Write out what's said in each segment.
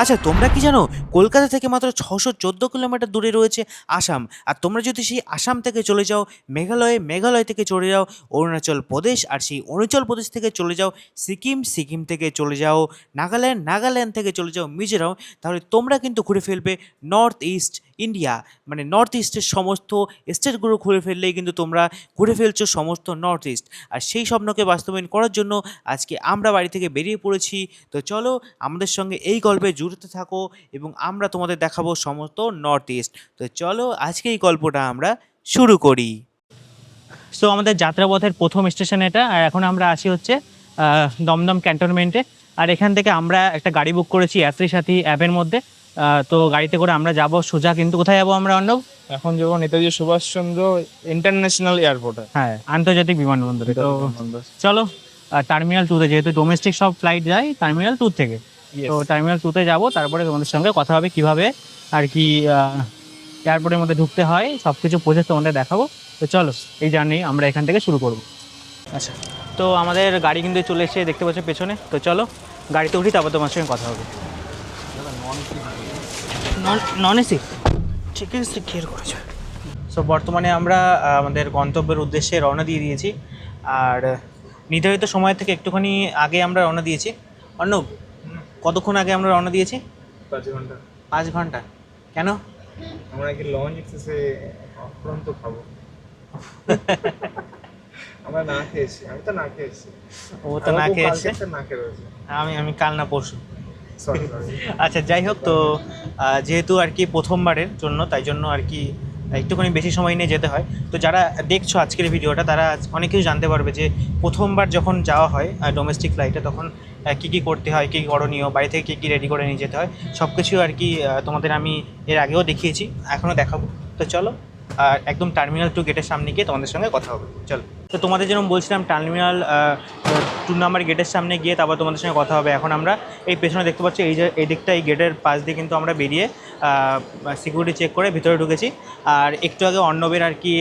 আচ্ছা, তোমরা কি জানো কলকাতা থেকে মাত্র 614 কিলোমিটার দূরে রয়েছে আসাম। আর তোমরা যদি সেই আসাম থেকে চলে যাও মেঘালয়ে, মেঘালয় থেকে চলে যাও অরুণাচল প্রদেশ, আর সেই অরুণাচল প্রদেশ থেকে চলে যাও সিকিম, সিকিম থেকে চলে যাও নাগাল্যান্ড, নাগাল্যান্ড থেকে চলে যাও মিজোরাম, তাহলে তোমরা কিন্তু ঘুরে ফেলবে নর্থ ইস্ট ইন্ডিয়া। মানে নর্থ ইস্টের সমস্ত স্টেটগুলো ঘুরে ফেললেই কিন্তু তোমরা ঘুরে ফেলছো সমস্ত নর্থ ইস্ট। আর সেই স্বপ্নকে বাস্তবায়ন করার জন্য আজকে আমরা বাড়ি থেকে বেরিয়ে পড়েছি। তো চলো আমাদের সঙ্গে এই গল্পে জুড়তে থাকো এবং আমরা তোমাদের দেখাবো সমস্ত নর্থ ইস্ট। তো চলো আজকে এই গল্পটা আমরা শুরু করি। সো আমাদের যাত্রাপথের প্রথম স্টেশন এটা, আর এখন আমরা আসি হচ্ছে দমদম ক্যান্টনমেন্টে। আর এখান থেকে আমরা একটা গাড়ি বুক করেছি যাত্রী সাথী অ্যাপের মধ্যে। তো গাড়িতে করে আমরা যাব সোজা, কিন্তু কোথায় যাবো আমরা অর্ণব? এখন যাবো নেতাজি সুভাষচন্দ্র ইন্টারন্যাশনাল এয়ারপোর্টে। হ্যাঁ, আন্তর্জাতিক বিমানবন্দরে। তো চলো টার্মিনাল 2-তে, যেহেতু ডোমেস্টিক সব ফ্লাইট যায় টার্মিনাল 2 থেকে, তো টার্মিনাল 2-তে যাবো। তারপরে তোমাদের সঙ্গে কথা হবে কিভাবে আর কি এয়ারপোর্টের মধ্যে ঢুকতে হয়, সব কিছু প্রসেস তোমাদের দেখাবো। তো চলো এই জার্নি আমরা এখান থেকে শুরু করব। আচ্ছা, তো আমাদের গাড়ি কিন্তু চলে এসে দেখতে পাচ্ছ পেছনে। তো চলো গাড়িতে উঠি, তারপর তোমার সঙ্গে কথা হবে। নন এসি ঠিক আছে, ক্লিয়ার করেছো। সো বর্তমানে আমরা আমাদের গন্তব্যের উদ্দেশ্যে রওনা দিয়ে দিয়েছি। আর নির্ধারিত সময় থেকে একটুখানি আগে আমরা রওনা দিয়েছি। অর্ণব, কতক্ষণ আগে আমরা রওনা দিয়েছি? 5 ঘন্টা। 5 ঘন্টা? কেন? আমরা কি লঞ্চ এক্সেসে অফুরন্ত খাবো। আমরা না খেয়েছি, আমি তো না খেয়েছি। ও তো না খেয়েছে, না খেয়ে রয়েছে। আমি কাল না পরশু। সরি। আচ্ছা, যাই হোক। তো যেহেতু আর কি প্রথমবারের জন্য, তাই জন্য আর কি একটুখানি বেশি সময় নিয়ে যেতে হয়। তো যারা দেখছো আজকের ভিডিওটা, তারা অনেক কিছু জানতে পারবে যে প্রথমবার যখন যাওয়া হয় ডোমেস্টিক ফ্লাইটে, তখন কী কী করতে হয়, কী করণীয়, বাড়ি থেকে কী কী রেডি করে নিয়ে যেতে হয়, সব কিছু আর কি তোমাদের আমি এর আগেও দেখিয়েছি, এখনও দেখাবো। তো চলো একদম টার্মিনাল 2 গেটের সামনে গিয়ে তোমাদের সঙ্গে কথা হবে। চলো। তো তোমাদের যেরকম বলছিলাম, টার্মিনাল 2 নাম্বার গেটের সামনে গিয়ে তারপর তোমাদের সঙ্গে কথা হবে। এখন আমরা এই পেছনে দেখতে পাচ্ছি, এই যে এই দিকটা, এই গেটের পাশ দিয়ে কিন্তু আমরা বেরিয়ে সিকিউরিটি চেক করে ভিতরে ঢুকেছি। আর একটু আগে অর্ণবের আর কি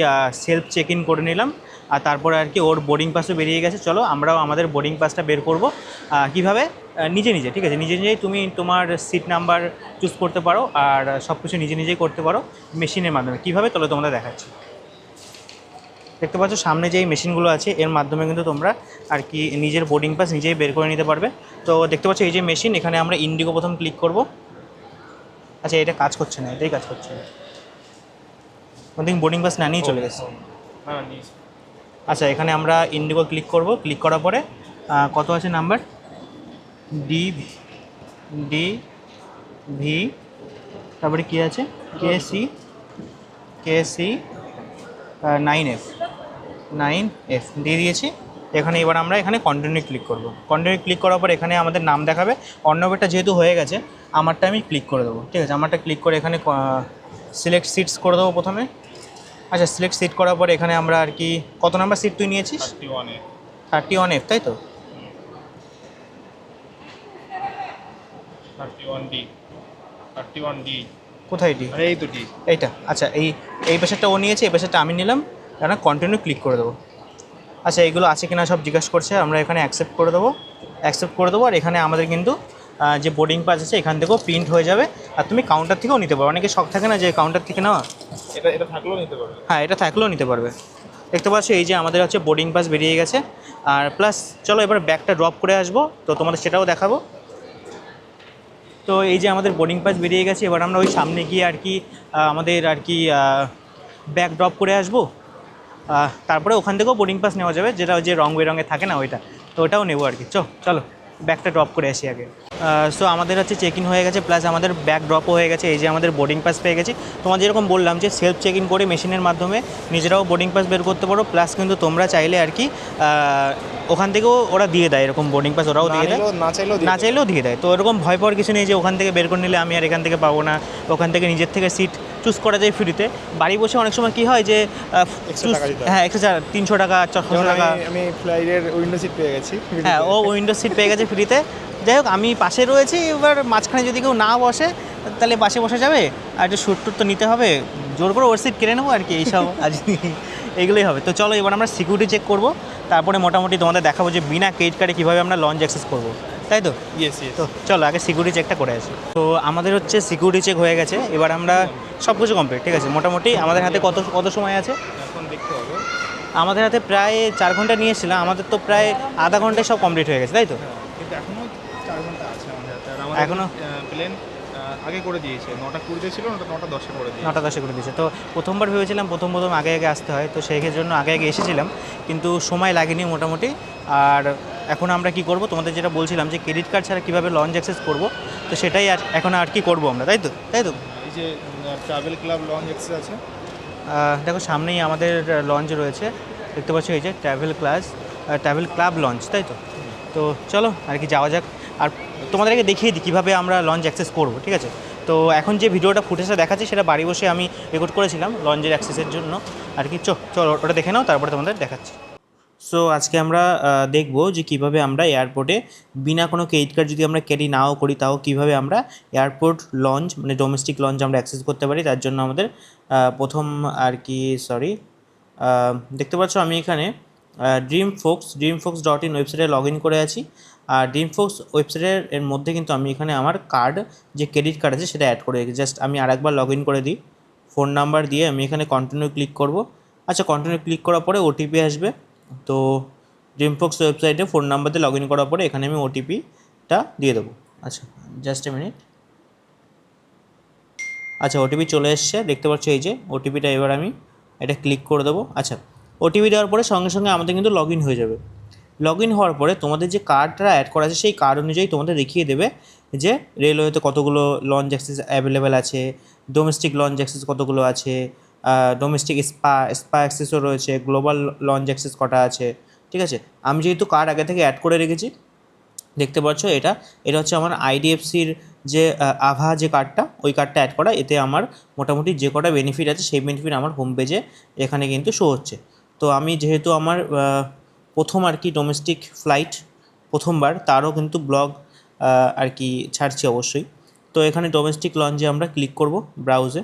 সেলফ চেক ইন করে নিলাম। আর তারপরে আর কি ওর বোর্ডিং পাসও বেরিয়ে গেছে। চলো আমরাও আমাদের বোর্ডিং পাসটা বের করবো। কীভাবে? নিজে নিজে, ঠিক আছে, নিজে নিজেই তুমি তোমার সিট নাম্বার চুজ করতে পারো, আর সব কিছু নিজে নিজেই করতে পারো মেশিনের মাধ্যমে। কীভাবে চলো তোমাদের দেখাচ্ছি। দেখতে পাচ্ছ সামনে যে এই মেশিনগুলো আছে, এর মাধ্যমে কিন্তু তোমরা আর কি নিজের বোর্ডিং পাস নিজেই বের করে নিতে পারবে। তো দেখতে পাচ্ছ এই যে মেশিন, এখানে আমরা ইন্ডিগো প্রথম ক্লিক করব। আচ্ছা, এটা কাজ করছে না, এটাই কাজ করছে না। ওদিন বোর্ডিং পাস না নিয়ে চলে গেছে। হ্যাঁ, নিয়েছি। আচ্ছা, এখানে আমরা ইন্ডিগো ক্লিক করব। ক্লিক করার পরে কত আছে নাম্বার? ডি ভি, তারপরে কী আছে? কেএসি 9F দিয়ে দিয়েছি। এখানে এবার আমরা এখানে কন্টিনিউ ক্লিক করব। কন্টিনিউ ক্লিক করার পর এখানে আমাদের নাম দেখাবে। অর্ণবেরটা যেহেতু হয়ে গেছে, আমারটা আমি ক্লিক করে দেবো। ঠিক আছে, আমারটা ক্লিক করে এখানে সিলেক্ট সিটস করে দেবো প্রথমে। আচ্ছা, সিলেক্ট সিট করার পর এখানে আমরা আর কি, কত নাম্বার সিট তুই নিয়েছিস? 31F, তাই তো? 31D। কোথায় ডি? এই তো ডি। এইটা? আচ্ছা, এই পেশারটা ও নিয়েছে, এই পেশারটা আমি নিলাম। এখানে কন্টিনিউ ক্লিক করে দেবো। আচ্ছা, এইগুলো আছে কিনা সব জিজ্ঞাসা করছে, আমরা এখানে অ্যাকসেপ্ট করে দেবো। আর এখানে আমাদের কিন্তু যে বোর্ডিং পাস আছে এখান থেকেও প্রিন্ট হয়ে যাবে। আর তুমি কাউন্টার থেকেও নিতে পারো, অনেকে শখ থাকে না যে কাউন্টার থেকে নেওয়া। এটা থাকলেও নিতে পারবে। হ্যাঁ, এটা থাকলেও নিতে পারবে। দেখতে পাচ্ছ এই যে আমাদের হচ্ছে বোর্ডিং পাস বেরিয়ে গেছে। আর প্লাস চলো এবার ব্যাগটা ড্রপ করে আসবো, তো তোমাদের সেটাও দেখাবো। তো এই যে আমাদের বোর্ডিং পাস বেরিয়ে গেছে, এবার আমরা ওই সামনে গিয়ে আর কি আমাদের আর কি ব্যাগ ড্রপ করে আসবো। তারপরে ওখান থেকেও বোর্ডিং পাস নেওয়া যাবে, যেটা ওই যে রং বেরঙে থাকে না ওইটা, তো ওটাও নেবো আর কি। চলো ব্যাগটা ড্রপ করে আসি আগে। সো আমাদের হচ্ছে চেক ইন হয়ে গেছে, প্লাস আমাদের ব্যাগ ড্রপও হয়ে গেছে। এই যে আমাদের বোর্ডিং পাস পেয়ে গেছি। তোমাদের যেরকম বললাম যে সেলফ চেক ইন করে মেশিনের মাধ্যমে নিজেরাও বোর্ডিং পাস বের করতে পারো, প্লাস কিন্তু তোমরা চাইলে আর কি ওখান থেকেও ওরা দিয়ে দেয় এরকম বোর্ডিং পাস, ওরাও দিয়ে দেয়, না চাইলেও দিয়ে দেয়। তো এরকম ভয় পাওয়ার কিছু নেই যে ওখান থেকে বের করে নিলে আমি আর এখান থেকে পাবো না। ওখান থেকে নিজের থেকে সিট চুজ করা যায় ফ্রিতে। বাড়ি বসে অনেক সময় কী হয় যে হ্যাঁ, এক্সট্রা 300 টাকা 400 টাকা। আমি ফ্লাইটের উইন্ডো সিট পেয়ে গেছি। হ্যাঁ, ও উইন্ডো সিট পেয়ে গেছে ফ্রিতে। যাই হোক, আমি পাশে রয়েছি, এবার মাঝখানে যদি কেউ না বসে তাহলে পাশে বসে যাবে, আর একটু শ্যুট টুট তো নিতে হবে, জোর করে ওর সিট কেড়ে নেবো আর কি, এইসব আজ এইগুলোই হবে। তো চলো এবার আমরা সিকিউরিটি চেক করব, তারপরে মোটামুটি তোমাদের দেখাবো যে বিনা ক্রেডিট কার্ডে কীভাবে আমরা লঞ্চ অ্যাক্সেস করবো। তাই তো? Yes yes. তো চলো আগে সিকিউরিটি চেকটা করে আসি। তো আমাদের হচ্ছে সিকিউরিটি চেক হয়ে গেছে, এবার আমরা সব কিছু কমপ্লিট, ঠিক আছে। মোটামুটি আমাদের হাতে কত কত সময় আছে? এখন দেখতে হবে। আমাদের হাতে প্রায় 4 ঘন্টা নিয়ে এসেছিলাম, আমাদের তো প্রায় আধা ঘন্টায় সব কমপ্লিট হয়ে গেছে, তাই তো? কিন্তু এখনো 4 ঘন্টা আছে আমাদের হাতে। আর আমাদের এখনো? প্লেন আগে করে দিয়েছে, 9টা 20-তে ছিল, 9টা 10-এ করে দিয়েছে। 9টা 10-এ করে দিয়েছে। তো প্রথমবার ভেবেছিলাম প্রথম আগে আগে আসতে হয়, তো সেই জন্য আগে আগে এসেছিলাম, কিন্তু সময় লাগেনি মোটামুটি। আর এখন আমরা কি করব, তোমাদের যেটা বলছিলাম যে ক্রেডিট কার্ড ছাড়া কীভাবে লঞ্চ অ্যাক্সেস করব, তো সেটাই আর এখন আর কি করব আমরা, তাই তো? তাই তো? এই যে ট্রাভেল ক্লাব লঞ্চ অ্যাক্সেস আছে। দেখো সামনেই আমাদের লঞ্চ রয়েছে, দেখতে পাচ্ছ এই যে ট্রাভেল ক্লাব লঞ্চ, তাই তো? তো চলো আর কি যাওয়া যাক, আর তোমাদেরকে দেখিয়ে দিই কীভাবে আমরা লঞ্চ অ্যাক্সেস করব, ঠিক আছে? তো এখন যে ভিডিওটা ফুটেজটা দেখাচ্ছি সেটা বাড়ি বসে আমি রেকর্ড করেছিলাম লঞ্চের অ্যাক্সেসের জন্য আর কি। চলো ওটা দেখে নাও, তারপরে তোমাদের দেখাচ্ছি। সো আজকে আমরা দেখব যে কীভাবে আমরা এয়ারপোর্টে বিনা কোনো ক্রেডিট কার্ড যদি আমরা ক্যারি নাও করি, তাও কীভাবে আমরা এয়ারপোর্ট লঞ্চ মানে ডোমেস্টিক লঞ্চ আমরা অ্যাক্সেস করতে পারি। তার জন্য আমাদের প্রথম আর কি দেখতে পাচ্ছ আমি এখানে dreamfox.in ওয়েবসাইটে লগ ইন করে আছি। আর ড্রিমফোক্স ওয়েবসাইটের মধ্যে কিন্তু আমি এখানে আমার কার্ড যে ক্রেডিট কার্ড আছে সেটা অ্যাড করে রেখেছি। জাস্ট আমি আরেকবার লগ ইন করে দিই, ফোন নাম্বার দিয়ে আমি এখানে কন্টিনিউ ক্লিক করব। আচ্ছা, কন্টিনিউ ক্লিক করার পরে ওটিপি আসবে। তো ড্রিমফোক্স ওয়েবসাইটে ফোন নাম্বার দিয়ে লগ ইন করার পরে এখানে আমি ওটিপিটা দিয়ে দেবো। আচ্ছা, জাস্ট এ মিনিট। আচ্ছা, ওটিপি চলে এসছে, দেখতে পাচ্ছ এই যে ওটিপিটা। এবার আমি এটা ক্লিক করে দেবো। আচ্ছা, ওটিপি দেওয়ার পরে সঙ্গে সঙ্গে আমাদের কিন্তু লগ ইন হয়ে যাবে। লগ ইন হওয়ার পরে তোমাদের যে কার্ডটা অ্যাড করা আছে সেই কার্ড অনুযায়ী তোমাদের দেখিয়ে দেবে যে রেলওয়েতে কতগুলো লঞ্চ অ্যাক্সেস অ্যাভেলেবেল আছে, ডোমেস্টিক লঞ্চ অ্যাক্সেস কতগুলো আছে, ডোমেস্টিক স্পা অ্যাক্সেসও রয়েছে, গ্লোবাল লঞ্চ অ্যাক্সেস কটা আছে, ঠিক আছে। আমি যেহেতু কার্ড আগে থেকে অ্যাড করে রেখেছি, দেখতে পাচ্ছ এটা হচ্ছে আমার আইডিএফসির যে আভা যে কার্ডটা, ওই কার্ডটা অ্যাড করা। এতে আমার মোটামুটি যে কটা বেনিফিট আছে সেই বেনিফিট আমার হোম পেজে এখানে কিন্তু শো হচ্ছে। তো আমি যেহেতু আমার প্রথম আর কি ডোমেস্টিক ফ্লাইট প্রথমবার, তারও কিন্তু ব্লগ আর কি ছাড়ছি অবশ্যই। তো এখানে ডোমেস্টিক লঞ্চে আমরা ক্লিক করব ব্রাউজে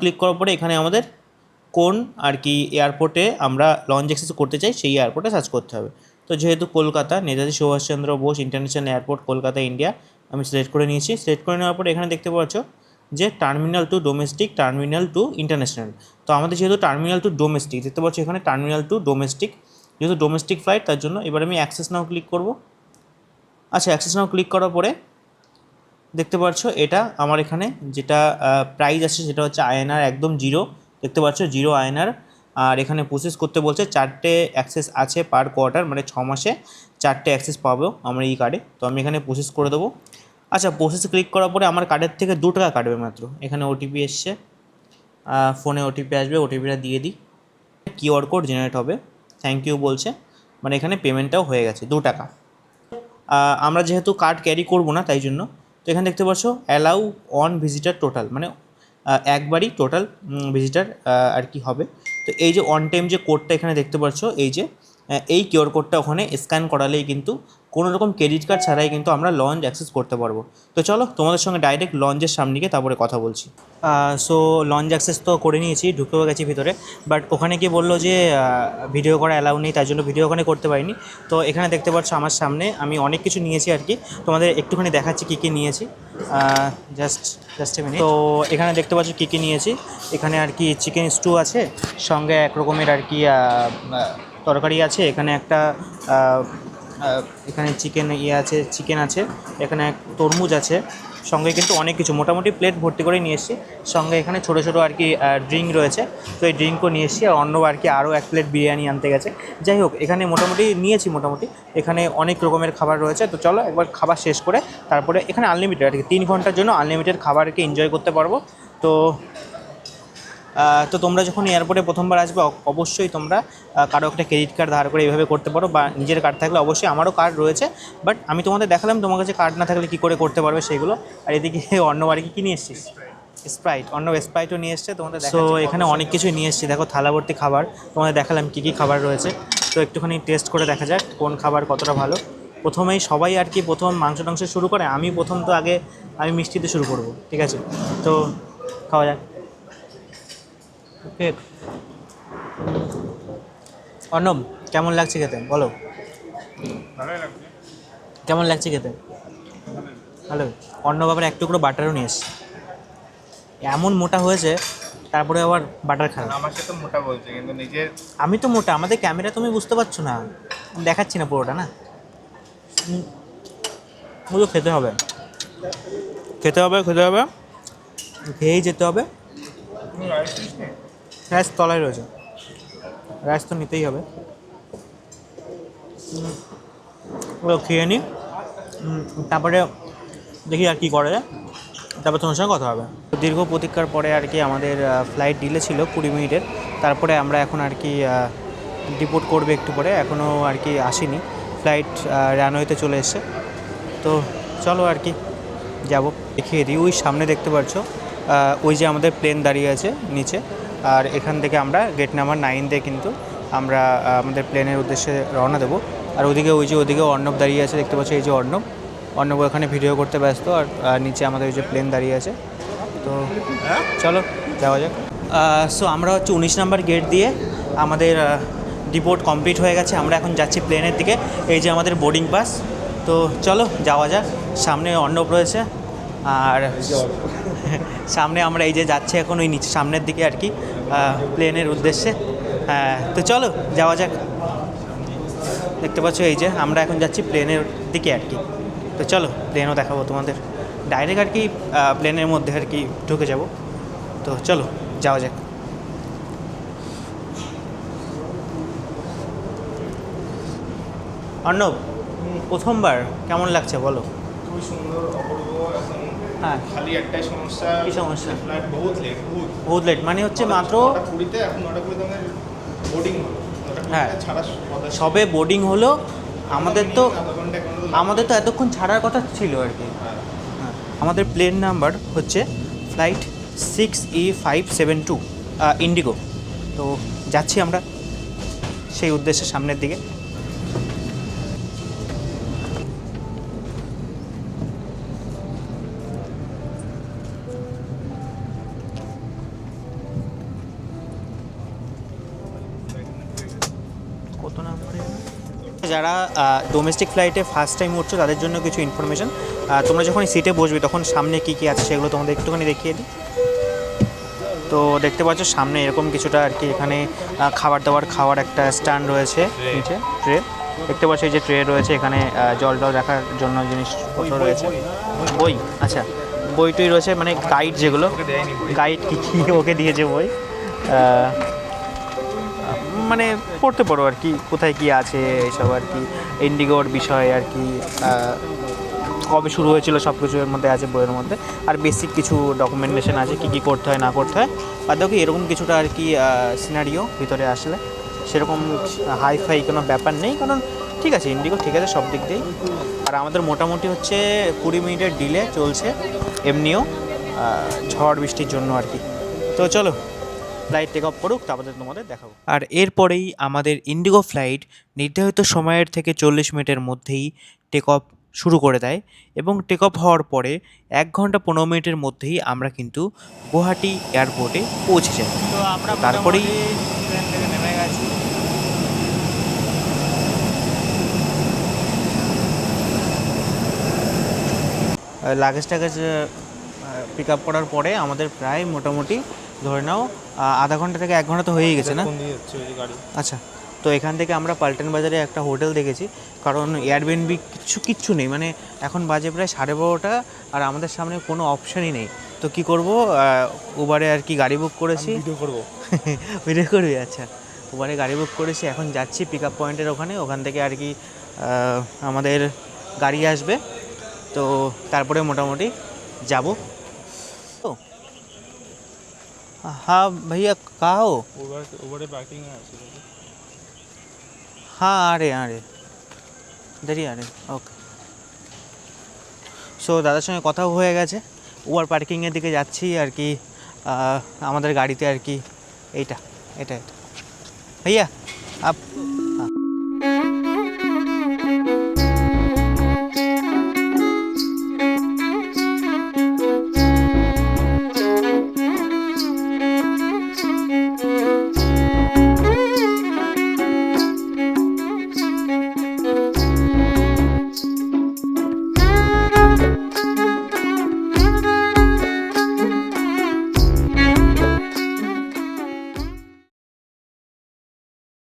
ক্লিক করার পরে এখানে আমাদের কোন আর কি এয়ারপোর্টে আমরা লঞ্চ অ্যাক্সেস করতে চাই সেই এয়ারপোর্টে সার্চ করতে হবে। তো যেহেতু Kolkata Netaji Subhash Chandra Bose international airport Kolkata India আমি সিলেক্ট করে নিয়েছি। সিলেক্ট করে নেওয়ার পরে এখানে দেখতে পাচ্ছ যে terminal two domestic, terminal two international. তো আমাদের যেহেতু টার্মিনাল টু ডোমেস্টিক, দেখতে পাচ্ছ এখানে টার্মিনাল টু ডোমেস্টিক, যেহেতু ডোমেস্টিক ফ্লাইট তার জন্য এবার আমি অ্যাক্সেস নাও ক্লিক করব। আচ্ছা, অ্যাক্সেস নাও ক্লিক করার পরে দেখতে পাচ্ছ এটা আমার এখানে যেটা প্রাইস আছে সেটা হচ্ছে আইএনআর একদম 0, দেখতে পাচ্ছ 0 আইএনআর। আর এখানে প্রসেস করতে বলছে 4টে অ্যাক্সেস আছে পার কোয়ার্টার, মানে 6 মাসে 4টে অ্যাক্সেস পাবো আমরা এই কার্ডে। তো আমি এখানে প্রসেস করে দেবো। আচ্ছা, প্রসেসে ক্লিক করার পরে আমার কার্ডের থেকে 2 টাকা কাটবে মাত্র। এখানে ওটিপি এসছে, ফোনে ওটিপি আসবে, ওটিপিটা দিয়ে দিই। কিউআর কোড জেনারেট হবে, থ্যাংক ইউ বলছে, মানে এখানে পেমেন্টটাও হয়ে গেছে 2 টাকা। আমরা যেহেতু কার্ড ক্যারি করবো না তাই জন্য, তো এখানে দেখতে পাচ্ছ অ্যালাউ অন ভিজিটার টোটাল, মানে একবারই টোটাল ভিজিটার আর কি হবে। তো এই যে অন টাইম যে কোডটা এখানে দেখতে পাচ্ছ, এই কিউআর কোডটা ওখানে স্ক্যান করালেই কিন্তু কোনো রকম ক্রেডিট কার্ড ছাড়াই কিন্তু আমরা লঞ্চ অ্যাক্সেস করতে পারবো। তো চলো তোমাদের সঙ্গে ডাইরেক্ট লঞ্চের সামনে গিয়ে তারপরে কথা বলছি। সো লঞ্চ অ্যাক্সেস তো করে নিয়েছি, ঢুকেও গেছি ভিতরে, বাট ওখানে কি বললো যে ভিডিও করা অ্যালাউ নেই, তার জন্য ভিডিও ওখানে করতে পারিনি। তো এখানে দেখতে পাচ্ছ আমার সামনে আমি অনেক কিছু নিয়েছি আর কি, তোমাদের একটুখানি দেখাচ্ছি কী কী নিয়েছি। Just a minute. তো এখানে দেখতে পাচ্ছ কী কী নিয়েছি। এখানে আর কি চিকেন স্টু আছে, সঙ্গে এক রকমের আর কি তরকারি আছে। এখানে একটা এখানে চিকেন আছে, এখানে এক তরমুজ আছে, সঙ্গে কিন্তু অনেক কিছু মোটামুটি প্লেট ভর্তি করে নিয়ে এসেছি। সঙ্গে এখানে ছোটো ছোটো আর কি ড্রিঙ্ক রয়েছে, তো এই ড্রিঙ্কও নিয়ে এসেছি। আর অন্য আর কি আরও 1 প্লেট বিরিয়ানি আনতে গেছে। যাই হোক, এখানে মোটামুটি নিয়েছি, মোটামুটি এখানে অনেক রকমের খাবার রয়েছে। তো চলো একবার খাবার শেষ করে তারপরে এখানে আনলিমিটেড আর কি 3 ঘন্টার জন্য আনলিমিটেড খাবারকে এনজয় করতে পারবো। তো তোমরা যখন এয়ারপোর্টে প্রথমবার আসবে অবশ্যই তোমরা কারো একটা ক্রেডিট কার্ড ধার করে এইভাবে করতে পারো, বা নিজের কার্ড থাকলে অবশ্যই, আমারও কার্ড রয়েছে, বাট আমি তোমাদের দেখালাম তোমার কাছে কার্ড না থাকলে কী করে করতে পারবে সেগুলো। আর এদিকে অন্যবারে কি নিয়ে এসছিস? স্প্রাইটও নিয়ে এসছে তোমাদের। সো এখানে অনেক কিছুই নিয়ে এসেছি, দেখো থালাভর্তি খাবার, তোমাদের দেখালাম কী কী খাবার রয়েছে। তো একটুখানি টেস্ট করে দেখা যাক কোন খাবার কতটা ভালো। প্রথমেই সবাই আর কি প্রথম মাংস টাংস শুরু করে, আমি প্রথম তো আগে আমি মিষ্টিতে শুরু করব, ঠিক আছে? তো খাওয়া যাক। ওকে অর্ণব, কেমন লাগছে খেতে বলো? ভালোই লাগছে। কেমন লাগছে খেতে? ভালো। অন্য ব্যাপারে এক টুকরো বাটারও নিয়ে এসছে। এমন মোটা হয়েছে, তারপরে আবার বাটার খায়। আমার সাথে মোটা বলছে কিন্তু নিজের আমি তো মোটা, আমাদের ক্যামেরা তুমি বুঝতে পারছো না, দেখাচ্ছি না পুরোটা না। ওগুলো খেতে হবে, খেতে হবে, খেতে হবে, খেয়েই যেতে হবে। রাইস তলায় রয়েছে, রাইস তো নিতেই হবে। ওগুলো খেয়ে নিই, তারপরে দেখি আর কি করা যায়, তারপর তোমার সঙ্গে কথা হবে। দীর্ঘ প্রতীক্ষার পরে আর কি আমাদের ফ্লাইট ডিলে ছিল 20 মিনিটের। তারপরে আমরা এখন আর কি ডিপোর্ট করবে একটু পরে, এখনও আর কি আসেনি ফ্লাইট, রানওয়েতে চলে এসছে। তো চলো আর কি যাব, দেখিয়ে দিই। ওই সামনে দেখতে পাচ্ছ ওই যে আমাদের প্লেন দাঁড়িয়ে আছে নিচে, আর এখান থেকে আমরা গেট নাম্বার 9 দিয়ে কিন্তু আমরা আমাদের প্লেনের উদ্দেশ্যে রওনা দেবো। আর ওদিকে ওই যে ওদিকে অর্ণব দাঁড়িয়ে আছে, দেখতে পাচ্ছ, এই যে অর্ণব ওখানে ভিডিও করতে ব্যস্ত, আর নিচে আমাদের ওই যে প্লেন দাঁড়িয়ে আছে। তো চলো যাওয়া যাক। সো আমরা হচ্ছে 19 নম্বর গেট দিয়ে আমাদের ডিপোর্ট কমপ্লিট হয়ে গেছে। আমরা এখন যাচ্ছি প্লেনের দিকে, এই যে আমাদের বোর্ডিং পাস। তো চলো যাওয়া যাক। সামনে অর্ণব রয়েছে, আর সামনে আমরা এই যে যাচ্ছি এখন ওই নিচে সামনের দিকে আর কি প্লেনের উদ্দেশ্যে। তো চলো যাওয়া যাক। দেখতে পাচ্ছ এই যে আমরা এখন যাচ্ছি প্লেনের দিকে আর কি। তো চলো প্লেনও দেখাবো তোমাদের, ডাইরেক্ট আর কি প্লেনের মধ্যে আর কি ঢুকে যাব। তো চলো যাওয়া যাক। অর্ণব, প্রথমবার কেমন লাগছে বলো? খুব সুন্দর, অপূর্ব। হ্যাঁ, খালি একটাই সমস্যা। কি সমস্যা? ফ্লাইট বহুত লেট, বহুত লেট মানে হচ্ছে মাত্র 9:20-তে, এখন 9:20 আমাদের বোর্ডিং হলো। হ্যাঁ, ছাড়া কথা সবে বোর্ডিং হলো। আমাদের তো আধা ঘন্টা আমাদের তো এতক্ষণ ছাড়ার কথা ছিল আর কি। হ্যাঁ, আমাদের প্লেন নাম্বার হচ্ছে ফ্লাইট 6E572 ইন্ডিগো। তো যাচ্ছি আমরা সেই উদ্দেশ্যে সামনের দিকে। কত নাম্বারে? যারা ডোমেস্টিক ফ্লাইটে ফার্স্ট টাইম উঠছো তাদের জন্য কিছু ইনফরমেশন। তোমরা যখন সিটে বসবে তখন সামনে কী কী আছে সেগুলো তোমাদের একটুখানি দেখিয়ে দিই। তো দেখতে পাচ্ছ সামনে এরকম কিছুটা আর কি, এখানে খাবার দাবার খাওয়ার একটা স্ট্যান্ড রয়েছে, নিচে ট্রে দেখতে পাচ্ছ, এই যে ট্রে রয়েছে এখানে, জল টল রাখার জন্য জিনিসপত্র রয়েছে। বই, আচ্ছা বইটই রয়েছে, মানে গাইড যেগুলো, গাইড কী কী ওকে দিয়েছে বই, মানে পড়তে পারো আর কি, কোথায় কী আছে এইসব আর কি, ইন্ডিগোর বিষয়ে আর কি, কবে শুরু হয়েছিল সব কিছু এর মধ্যে আছে বইয়ের মধ্যে। আর বেসিক কিছু ডকুমেন্টেশন আছে, কী কী করতে হয় না করতে হয়। আর দেখো এরকম কিছুটা আর কি সিনারিও ভিতরে আসলে সেরকম হাই ফাই কোনো ব্যাপার নেই, কারণ ঠিক আছে ইন্ডিগো ঠিক আছে সব দিক দিয়েই। আর আমাদের মোটামুটি হচ্ছে 20 মিনিটের ডিলে চলছে এমনিও, ঝড় বৃষ্টির জন্য আর কি। তো চলো ফ্লাইট টেক অফ করুক, তারপরে তোমাদের দেখাবো। আর এরপরেই আমাদের ইন্ডিগো ফ্লাইট নির্ধারিত সময়ের থেকে 40 মিনিটের মধ্যেই টেক অফ শুরু করে দেয়, এবং টেক অফ হওয়ার পরে 1 ঘন্টা 15 মিনিটের মধ্যেই আমরা কিন্তু গুয়াহাটি এয়ারপোর্টে পৌঁছে যাই। তো আমরা তারপরেই ট্রেন থেকে নেমে গেছি। লাগেজ টাগেজ পিক আপ করার পরে আমাদের প্রায় মোটামুটি ধরে নাও আধা ঘন্টা থেকে 1 ঘন্টা তো হয়েই গেছে না? আচ্ছা, তো এখান থেকে আমরা পাল্টন বাজারে একটা হোটেল দেখেছি, কারণ এয়ারবিএনবি কিচ্ছু নেই, মানে এখন বাজে প্রায় 12:30, আর আমাদের সামনে কোনো অপশানই নেই। তো কি করব, উবারে আর কি গাড়ি বুক করেছি। ভিডিও করবো ভিডিও করবি? আচ্ছা, উবারে গাড়ি বুক করেছি, এখন যাচ্ছি পিক আপ পয়েন্টের ওখান থেকে আর কি আমাদের গাড়ি আসবে। তো তারপরে মোটামুটি যাব। তো हाँ भैया कहाँ हो? ওভারে পার্কিং আছে। हाँ आ रहे इधर ही आ रहे ওকে। সো দাদার সঙ্গে কথাও হয়ে গেছে, উবার পার্কিংয়ের দিকে যাচ্ছি আর কি, আমাদের গাড়িতে আর কি। এটা भैया आप